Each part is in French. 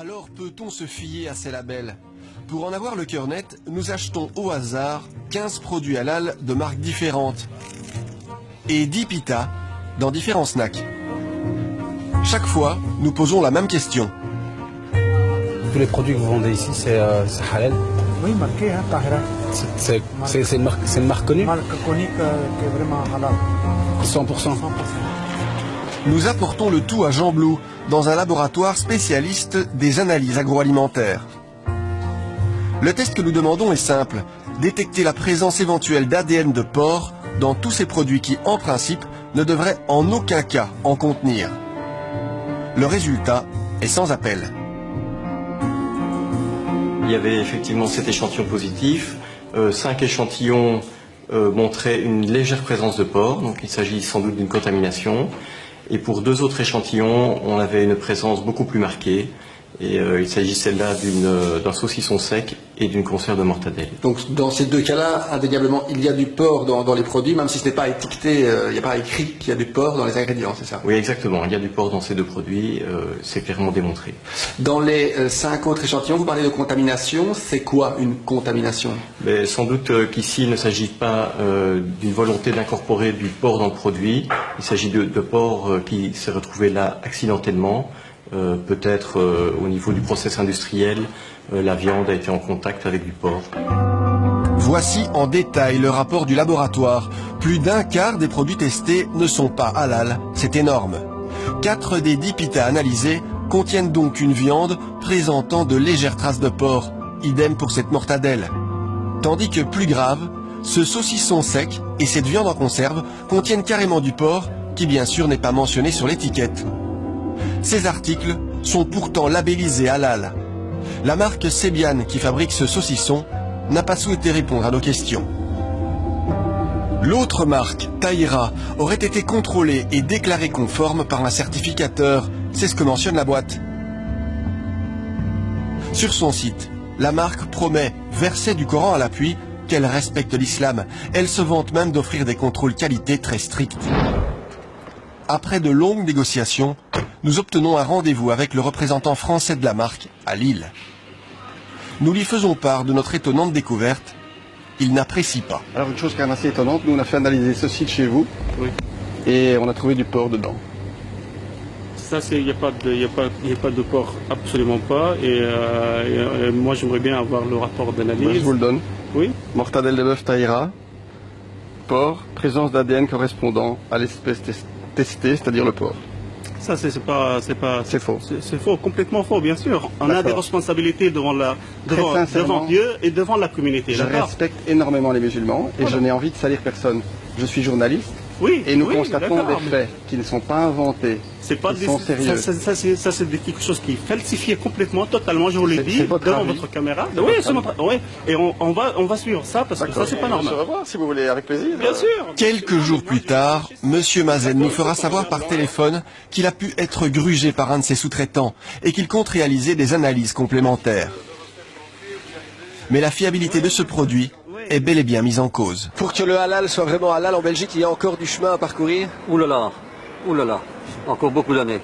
Alors peut-on se fier à ces labels? Pour en avoir le cœur net, nous achetons au hasard 15 produits halal de marques différentes et 10 pitas dans différents snacks. Chaque fois, nous posons la même question. Tous les produits que vous vendez ici, c'est halal? Oui, marqué, hein, Tahira. C'est une marque connue? Marque connue qui est vraiment halal. 100%. Nous apportons le tout à Jean Blou, dans un laboratoire spécialiste des analyses agroalimentaires. Le test que nous demandons est simple, détecter la présence éventuelle d'ADN de porc dans tous ces produits qui, en principe, ne devraient en aucun cas en contenir. Le résultat est sans appel. Il y avait effectivement 7 échantillons positifs, 5 échantillons montraient une légère présence de porc, donc il s'agit sans doute d'une contamination. Et pour 2 autres échantillons, on avait une présence beaucoup plus marquée. Et il s'agissait là d'un saucisson sec et d'une conserve de mortadelle. Donc dans ces deux cas-là, indéniablement, il y a du porc dans les produits, même si ce n'est pas étiqueté, il n'y a pas écrit qu'il y a du porc dans les ingrédients, c'est ça? Oui, exactement. Il y a du porc dans ces 2 produits, c'est clairement démontré. Dans les 5 autres échantillons, vous parlez de contamination. C'est quoi une contamination? Mais sans doute qu'ici, il ne s'agit pas d'une volonté d'incorporer du porc dans le produit. Il s'agit de porc qui s'est retrouvé là accidentellement. Peut-être au niveau du process industriel, la viande a été en contact avec du porc. Voici en détail le rapport du laboratoire. Plus d'un quart des produits testés ne sont pas halal, c'est énorme. 4 des 10 pitas analysés contiennent donc une viande présentant de légères traces de porc, idem pour cette mortadelle. Tandis que plus grave, ce saucisson sec et cette viande en conserve contiennent carrément du porc, qui bien sûr n'est pas mentionné sur l'étiquette. Ces articles sont pourtant labellisés halal. La marque Sebian, qui fabrique ce saucisson, n'a pas souhaité répondre à nos questions. L'autre marque, Tahira, aurait été contrôlée et déclarée conforme par un certificateur. C'est ce que mentionne la boîte. Sur son site, la marque promet, verset du Coran à l'appui, qu'elle respecte l'islam. Elle se vante même d'offrir des contrôles qualité très stricts. Après de longues négociations, nous obtenons un rendez-vous avec le représentant français de la marque à Lille. Nous lui faisons part de notre étonnante découverte. Il n'apprécie pas. Alors une chose quand même assez étonnante, nous on a fait analyser ceci de chez vous, oui. Et on a trouvé du porc dedans. Ça, il n'y a pas de porc, absolument pas. Et moi j'aimerais bien avoir le rapport d'analyse. Je vous le donne. Oui. Mortadelle de bœuf Tahira, porc, présence d'ADN correspondant à l'espèce testée, c'est-à-dire le porc. Ça, c'est faux. C'est faux, complètement faux, bien sûr. On a des responsabilités devant Dieu et devant la communauté. Je respecte énormément les musulmans et je n'ai envie de salir personne. Je suis journaliste et nous constatons des faits qui ne sont pas inventés, qui sont sérieux. Ça, c'est quelque chose qui est falsifié complètement, totalement, je vous l'ai dit, devant votre caméra. Oui, et on va suivre ça parce que ça, c'est pas normal. On se revoit si vous voulez, avec plaisir. Bien sûr. Quelques jours plus tard, Monsieur Mazen nous fera savoir par téléphone qu'il a pu être grugé par un de ses sous-traitants et qu'il compte réaliser des analyses complémentaires. Mais la fiabilité de ce produit est bel et bien mise en cause. Pour que le halal soit vraiment halal en Belgique, il y a encore du chemin à parcourir? Ouh là là, encore beaucoup d'années.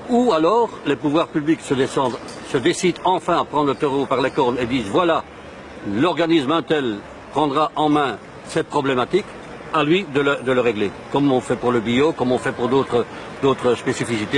Ou alors, les pouvoirs publics se décident enfin à prendre le taureau par les cornes et disent voilà, l'organisme Intel prendra en main cette problématique, à lui de le régler. Comme on fait pour le bio, comme on fait pour d'autres spécificités.